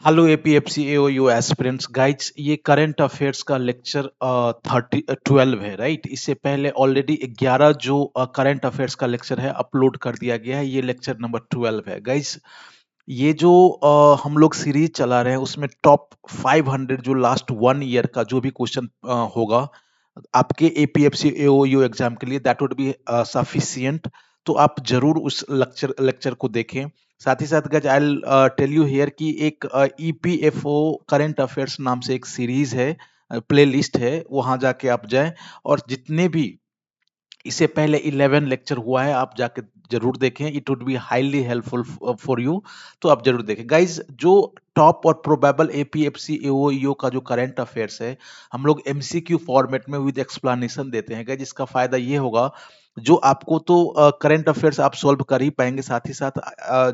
Hello APFC एओयू aspirants guides, ये current affairs का lecture 12 है, राइट। इससे पहले ऑलरेडी 11 जो करंट अफेयर्स का लेक्चर है अपलोड कर दिया गया है। ये लेक्चर नंबर 12 है गाइड्स। ये जो हम लोग सीरीज चला रहे हैं उसमें टॉप 500 जो लास्ट 1 ईयर का जो भी क्वेश्चन होगा आपके एपीएफसी एओयू एग्जाम के लिए, दैट वुड बी सफिशिएंट। तो आप जरूर उस लेक्चर लेक्चर को देखें। साथ ही साथ guys I tell you here कि एक ईपीएफओ करंट अफेयर्स नाम से एक सीरीज है, प्ले लिस्ट है, वहां जाके आप जाएं और जितने भी इससे पहले 11 लेक्चर हुआ है आप जाके जरूर देखें। It would be highly helpful for you. तो आप जरूर देखें गाइज। जो टॉप और प्रोबेबल एपीएफसी एओईओ का जो करंट अफेयर्स है हम लोग एमसीक्यू फॉर्मेट में विद एक्सप्लेनेशन देते हैं गाइज। इसका फायदा ये होगा जो आपको तो करंट अफेयर्स आप सॉल्व कर ही पाएंगे, साथ ही साथ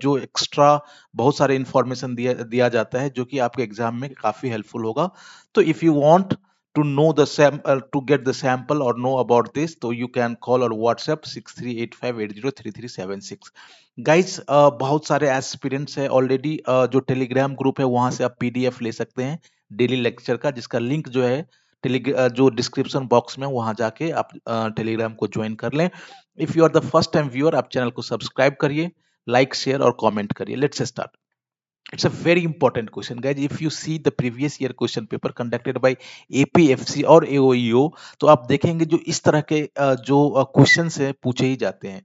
जो एक्स्ट्रा बहुत सारे इंफॉर्मेशन दिया दिया जाता है जो कि आपके एग्जाम में काफी हेल्पफुल होगा। तो if you want to know the to get the sample or know about this, so you can call or WhatsApp 6385803376। Guys बहुत सारे एस्पिरेंट्स है ऑलरेडी, जो टेलीग्राम ग्रुप है वहां से आप पीडीएफ ले सकते हैं डेली लेक्चर का, जिसका लिंक जो है जो डिस्क्रिप्शन बॉक्स में, वहां जाके आप टेलीग्राम को ज्वाइन कर लें। If you are the first time viewer, आप चैनल को सब्सक्राइब करिए, लाइक शेयर और कमेंट करिए। Let's start. It's a very important question, guys. If you see the previous year question paper conducted by APFC और AOEO, तो आप देखेंगे जो इस तरह के जो क्वेश्चंस है पूछे ही जाते हैं।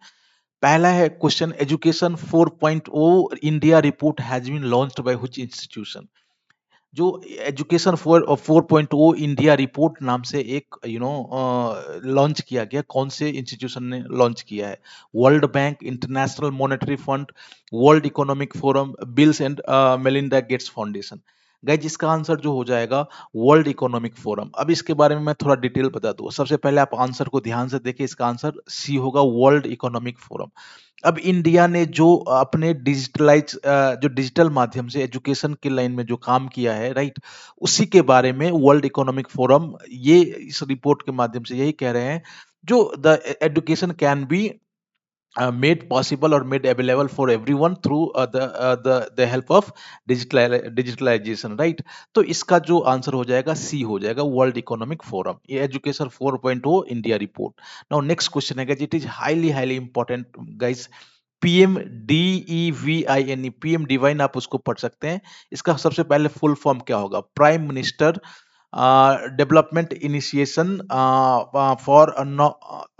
पहला है question, education 4.0 India report has been launched by which institution. जो एजुकेशन 4.0 इंडिया रिपोर्ट नाम से एक लॉन्च किया गया, कौन से इंस्टीट्यूशन ने लॉन्च किया है? World bank, international monetary fund, world economic forum, bills and Melinda Gates foundation. Guys इसका आंसर जो हो जाएगा वर्ल्ड इकोनॉमिक फोरम। अब इसके बारे में मैं थोड़ा डिटेल बता दूं। सबसे पहले आप आंसर को ध्यान से देखिए, इसका आंसर सी होगा, वर्ल्ड इकोनॉमिक फोरम। अब इंडिया ने जो अपने जो डिजिटल माध्यम से एजुकेशन की लाइन में जो काम किया है, राइट, उसी के बारे में वर्ल्ड इकोनॉमिक फोरम ये इस रिपोर्ट के माध्यम से यही कह रहे हैं, जो the education can be made possible or made available for everyone through the help of digitalization, right। तो इसका जो आंसर हो जाएगा सी हो जाएगा, वर्ल्ड इकोनॉमिक फोरम, ये education 4.0 India report. Now next question है, it is highly highly important guys. PM DEVINE, PM divine आप उसको पढ़ सकते हैं। इसका सबसे पहले फुल फॉर्म क्या होगा? Prime minister development initiation for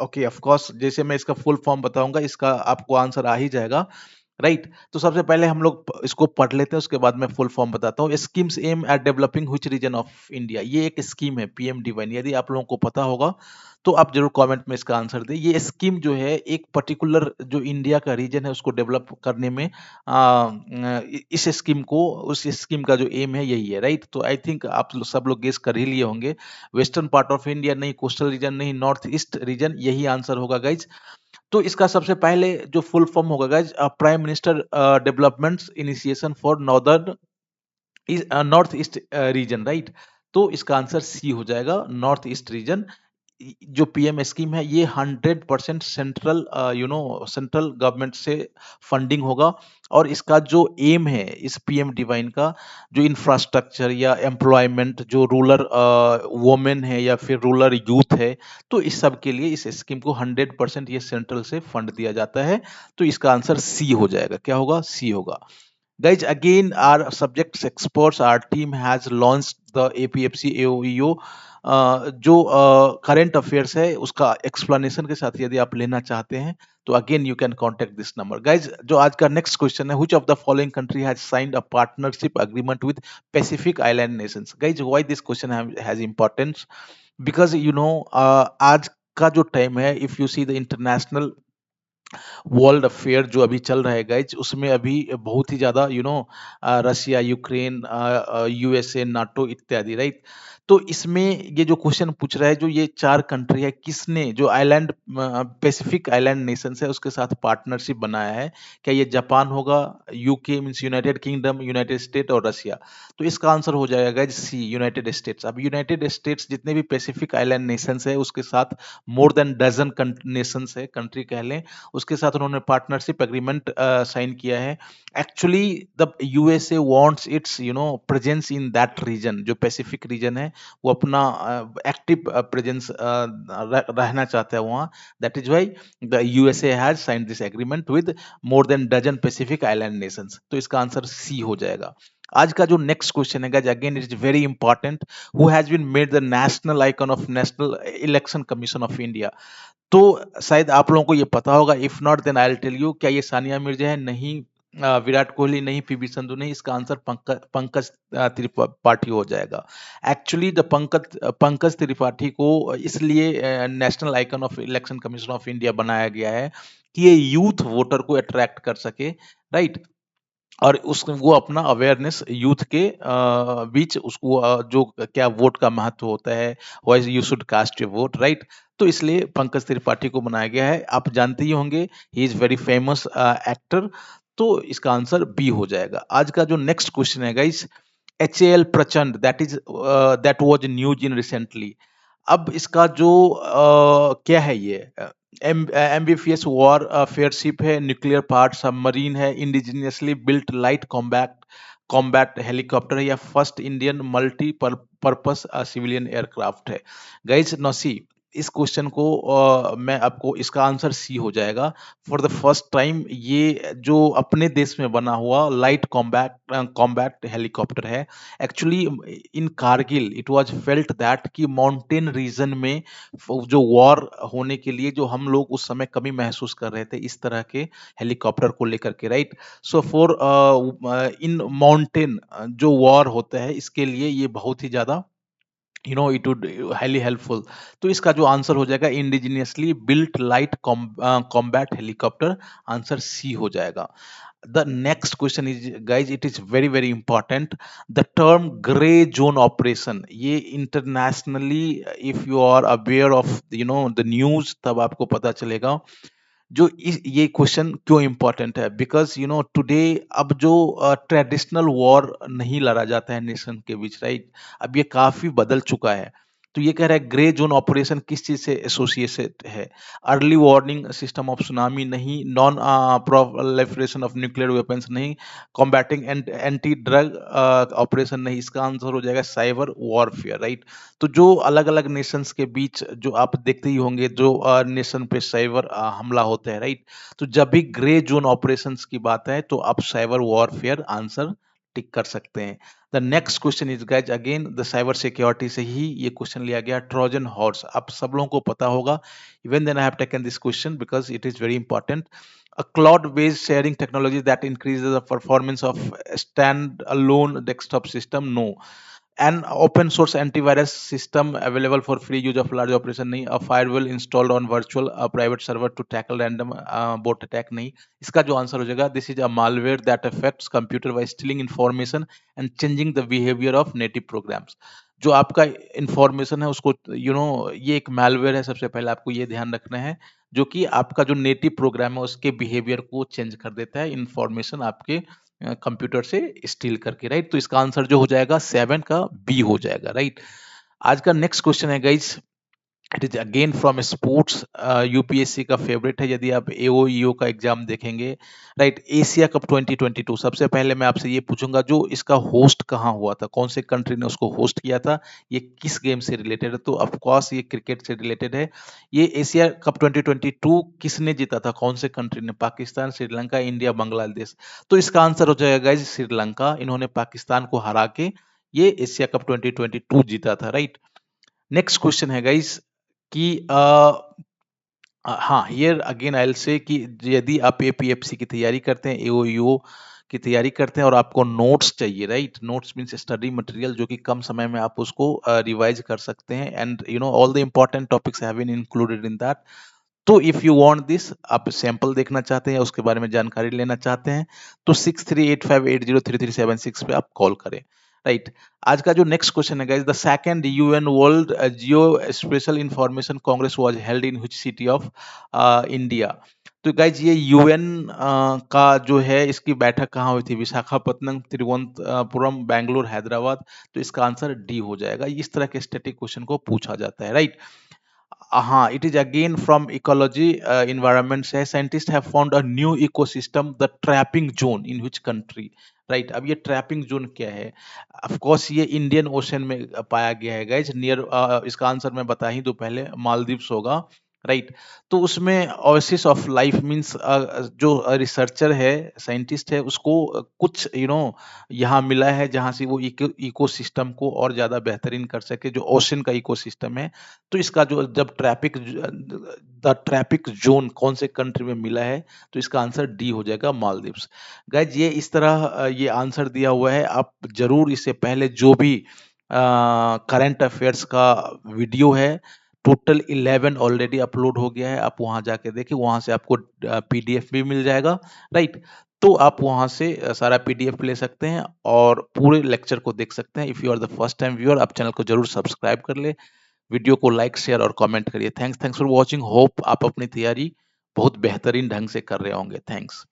okay, of course जैसे मैं इसका फुल फॉर्म बताऊंगा इसका आपको आंसर आ ही जाएगा, राइट। तो सबसे पहले हम लोग इसको पढ़ लेते हैं, उसके बाद मैं फुल फॉर्म बताता हूँ। Schemes aim at developing which region of India, ये एक स्कीम है पीएम डिवाइन। यदि आप लोगों को पता होगा तो आप जरूर कमेंट में इसका आंसर दें। ये स्कीम जो है एक पर्टिकुलर जो इंडिया का रीजन है उसको डेवलप करने में इस स्कीम को, उस स्कीम का जो एम है यही है, राइट। तो आई थिंक आप सब लोग गेस कर ही लिए होंगे। वेस्टर्न पार्ट ऑफ इंडिया नहीं, कोस्टल रीजन नहीं, नॉर्थ ईस्ट रीजन, यही आंसर होगा गाइज। तो इसका सबसे पहले जो फुल फॉर्म होगा guys, prime minister development initiation for north east region, right. तो इसका आंसर सी हो जाएगा, नॉर्थ ईस्ट रीजन। जो पीएम स्कीम है ये 100% सेंट्रल सेंट्रल गवर्नमेंट से फंडिंग होगा। और इसका जो एम है इस पीएम डिवाइन का, जो इंफ्रास्ट्रक्चर या एम्प्लॉयमेंट, जो रूरल वोमेन है या फिर रूरल यूथ है, तो इस सब के लिए इस स्कीम को 100% ये सेंट्रल से फंड दिया जाता है। तो इसका आंसर सी हो जाएगा। क्या होगा? सी होगा। Guys, again, our subjects experts, our team has launched the APFC AOEO। जो करंट अफेयर्स है उसका एक्सप्लेनेशन के साथ यदि आप लेना चाहते हैं तो again you can contact this number. Guys जो आज का नेक्स्ट क्वेश्चन है, which of the following country has signed a partnership agreement with Pacific island Nations. Guys why this question has importance? Because आज का जो टाइम है, if you see the international world affair जो अभी चल रहा है गाइज, उसमें अभी बहुत ही ज्यादा रशिया, यूक्रेन, यूएसए, नाटो इत्यादि, राइट। तो इसमें ये जो क्वेश्चन पूछ रहा है, जो ये 4 कंट्री है, किसने जो आइलैंड पैसिफिक आइलैंड नेशंस है, उसके साथ पार्टनरशिप बनाया है? क्या ये जापान होगा, UK means United kingdom, United state और रशिया? तो इसका आंसर हो जाएगा गाइस सी, यूनाइटेड स्टेट्स। अब यूनाइटेड स्टेट्स जितने भी पैसिफिक आइलैंड नेशंस है, उसके साथ मोर देन डज़न नेशंस है, कंट्री कह लें, उसके साथ उन्होंने पार्टनरशिप एग्रीमेंट साइन किया है। Actually the USA wants its presence in that region, जो पैसिफिक रीजन है, वो अपना एक्टिव प्रेजेंस रहना चाहता है वहाँ। That is why the USA has signed this agreement with more than dozen Pacific island nations. तो इसका आंसर सी हो जाएगा। आज का जो नेक्स्ट क्वेश्चन है guys, again it is very important, who has been made the national icon of national election commission of India? तो शायद आप लोगों को ये पता होगा, if not then I will tell you. क्या ये सानिया मिर्जा है? नहीं। विराट कोहली नहीं, पीवी संधू नहीं, इसका आंसर पंकज त्रिपाठी हो जाएगा। एक्चुअली द पंकज त्रिपाठी को इसलिए national icon of election commission of India बनाया गया है कि ये यूथ वोटर को अट्रैक्ट कर सके, राइट? और उस वो अपना अवेयरनेस यूथ के बीच उसको जो क्या वोट का महत्व होता है, why you should cast your vote, right? तो इसलिए पंकज त्रिपाठी को बनाया गया है। आप जानते ही होंगे, he is very famous actor. तो इसका आंसर बी हो जाएगा। आज का जो नेक्स्ट क्वेश्चन है गाइस, एच ए एल प्रचंड, that was news in recently. अब इसका जो क्या है ये, एमबीपीएस वॉर फेयरशिप है, न्यूक्लियर पार्ट सबमरीन है, indigenously built light combat combat helicopter है, या first Indian multi purpose civilian aircraft है? गाइस नौसी, इस क्वेश्चन को मैं आपको, इसका आंसर सी हो जाएगा। फॉर द फर्स्ट टाइम ये जो अपने देश में बना हुआ लाइट कॉम्बैट कॉम्बैट हेलीकॉप्टर है। Actually in Kargil it was felt that कि माउंटेन रीजन में जो वॉर होने के लिए जो हम लोग उस समय कमी महसूस कर रहे थे इस तरह के हेलीकॉप्टर को लेकर के, right? So for in mountain जो वॉर होता है, इसके लिए ये बहुत ही ज्यादा इट वुड हाईली हेल्पफुल। तो इसका जो आंसर हो जाएगा, indigenously built light combat helicopter, answer C हो जाएगा। The next question is guys, it is very very important. The term gray zone operation, ये internationally, if you are aware of the news, तब आपको पता चलेगा। जो ये क्वेश्चन क्यों इंपॉर्टेंट है, बिकॉज टुडे अब जो ट्रेडिशनल वॉर नहीं लड़ा जाता है नेशन के बीच, राइट? अब ये काफी बदल चुका है। तो ये कह रहा है ग्रे जोन ऑपरेशन किस चीज से एसोसिएटेड है? Early warning system of tsunami नहीं, non proliferation of nuclear weapons नहीं, कॉम्बैटिंग एंटी ड्रग ऑपरेशन नहीं, इसका आंसर हो जाएगा साइबर वॉरफेयर, राइट? तो जो अलग अलग नेशंस के बीच जो आप देखते ही होंगे, जो नेशन पे साइबर हमला होता है, राइट? तो जब भी ग्रे जोन ऑपरेशंस की बात है, तो आप साइबर वॉरफेयर आंसर टिक कर सकते हैं। The next question is guys, again the cyber security से ही ये क्वेश्चन लिया गया, ट्रोजन हॉर्स। आप सब लोगों को पता होगा, even then I have taken this question because it is very important. A cloud-based sharing technology that increases the performance of a stand-alone desktop system? No. An open source antivirus system available for free use of large operation? नहीं. A firewall installed on virtual a private server to tackle random bot attack? नहीं. इसका जो answer हो जाएगा, this is a malware that affects computer by stealing information and changing the behavior of native programs. जो आपका information है उसको ये एक malware है, सबसे पहले आपको ये ध्यान रखना है, जो कि आपका जो नेटिव प्रोग्राम है उसके बिहेवियर को चेंज कर देता है, इंफॉर्मेशन आपके कंप्यूटर से स्टील करके, राइट? तो इसका आंसर जो हो जाएगा 7 का बी हो जाएगा, राइट? आज का नेक्स्ट क्वेश्चन है guys, it is again from sports, UPSC का फेवरेट है यदि आप एओईओ का एग्जाम देखेंगे, राइट? एशिया कप 2022, सबसे पहले मैं आपसे ये पूछूंगा, जो इसका होस्ट कहाँ हुआ था, कौन से कंट्री ने उसको होस्ट किया था, ये किस गेम से रिलेटेड है? तो ऑफ कोर्स ये क्रिकेट से रिलेटेड है। ये एशिया कप 2022 किसने जीता था, कौन से कंट्री ने? पाकिस्तान, श्रीलंका, इंडिया, बांग्लादेश? तो इसका आंसर हो जाएगा गाइस श्रीलंका। इन्होंने पाकिस्तान को हरा के ये एशिया कप 2022 जीता था, राइट? नेक्स्ट क्वेश्चन है गाइस कि हाँ, here again I will say कि यदि आप एपीएफसी की तैयारी करते हैं, एओईओ की तैयारी करते हैं और आपको नोट्स चाहिए, right? Notes means study material, जो कि कम समय में आप उसको रिवाइज कर सकते हैं, and all the important topics have been included in that. तो इफ यू वांट दिस, आप सैंपल देखना चाहते हैं, उसके बारे में जानकारी लेना चाहते हैं, तो 6385803376 पे आप कॉल करें, राइट। आज का जो नेक्स्ट क्वेश्चन है guys, the second UN world Jio special information Congress was held in which city of India. तो गाइज ये यूएन का जो है इसकी बैठक कहाँ हुई थी? विशाखापत्तनम, तिरुवनंतपुरम, बैंगलोर, हैदराबाद। तो इसका आंसर डी हो जाएगा। इस तरह के स्टैटिक क्वेश्चन को पूछा जाता है, राइट। हाँ, it is again from ecology, environment से scientists have found a new ecosystem, the trapping zone in which country, right. अब ये ट्रैपिंग जोन क्या है? ऑफ कोर्स ये इंडियन ओशन में पाया गया है गाइज, नियर इसका आंसर मैं बता ही दूं पहले, मालदीव्स होगा, राइट। तो उसमें ओएसिस ऑफ लाइफ मींस जो रिसर्चर है, साइंटिस्ट है, उसको कुछ यहाँ मिला है जहाँ से वो इकोसिस्टम को और ज्यादा बेहतरीन कर सके, जो ओशन का इकोसिस्टम है। तो इसका जो जब द ट्रैपिक जोन कौन से कंट्री में मिला है, तो इसका आंसर डी हो जाएगा, मालदीव्स। गाइज ये इस तरह ये आंसर दिया हुआ है। आप जरूर इससे पहले जो भी करंट अफेयर्स का वीडियो है, टोटल 11 ऑलरेडी अपलोड हो गया है, आप वहां जाके देखिए, वहां से आपको पीडीएफ भी मिल जाएगा, राइट। तो आप वहां से सारा पीडीएफ ले सकते हैं और पूरे लेक्चर को देख सकते हैं। If you are the first time viewer, आप चैनल को जरूर सब्सक्राइब कर ले, वीडियो को लाइक, शेयर और कमेंट करिए। Thanks for watching. होप आप अपनी तैयारी बहुत बेहतरीन ढंग से कर रहे होंगे। थैंक्स।